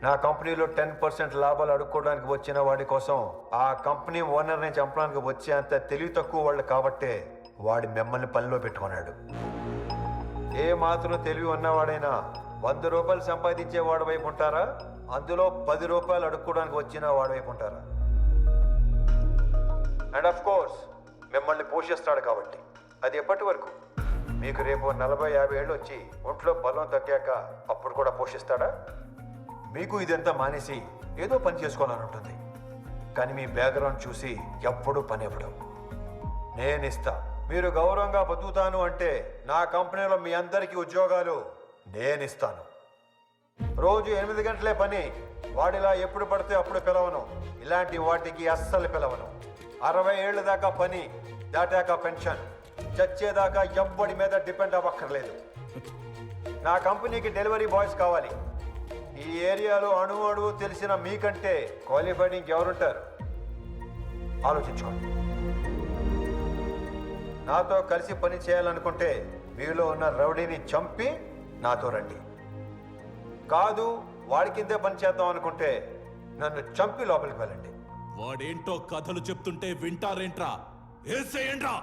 నా కంపెనీలో 10% లాభాలు అడుక్కోవడానికి వచ్చిన వాడి కోసం ఆ కంపెనీ ఓనర్ని చంపడానికి వచ్చే అంత తెలివి తక్కువ వాళ్ళు కాబట్టే వాడి మిమ్మల్ని పనిలో పెట్టుకున్నాడు. ఏ మాత్రం తెలివి ఉన్నవాడైనా 100 రూపాయలు సంపాదించే వాడి వైపు ఉంటారా, అందులో 10 రూపాయలు అడుక్కోవడానికి వచ్చిన వాడి వైపు ఉంటారా? అండ్ ఆఫ్ కోర్స్ మిమ్మల్ని పోషిస్తాడు కాబట్టి. అది ఎప్పటి వరకు? మీకు రేపు 40-50 ఏళ్ళు వచ్చి ఒంట్లో బలం తగ్గాక అప్పుడు కూడా పోషిస్తాడా? మీకు ఇదంతా మానేసి ఏదో పని చేసుకోవాలని ఉంటుంది, కానీ మీ బ్యాక్గ్రౌండ్ చూసి ఎప్పుడూ పని ఇవ్వడం. నేను ఇస్తా. మీరు గౌరవంగా బతుకుతాను అంటే నా కంపెనీలో మీ అందరికీ ఉద్యోగాలు నేను ఇస్తాను. రోజు 8 గంటలే పని. వాడిలా ఎప్పుడు పడితే అప్పుడు పిలవను. ఇలాంటి వాటికి అస్సలు పిలవను. 60 ఏళ్ళ దాకా పని, దాటాక పెన్షన్. చచ్చేదాకా ఎవ్వడి మీద డిపెండ్ అవ్వక్కర్లేదు. నా కంపెనీకి డెలివరీ బాయ్స్ కావాలి. ఈ ఏరియాలో అణువు తెలిసిన మీకంటే క్వాలిఫైడ్ ఇంకెవరుంటారు? ఆలోచించుకోండి. నాతో కలిసి పని చేయాలనుకుంటే మీలో ఉన్న రౌడీని చంపి నాతో రండి. కాదు వాడి కిందే పని చేద్దాం అనుకుంటే నన్ను చంపి లోపలికి వెళ్ళండి. వాడేంటో కథలు చెప్తుంటే వింటారేంట్రా? ఏసేయండ్రా.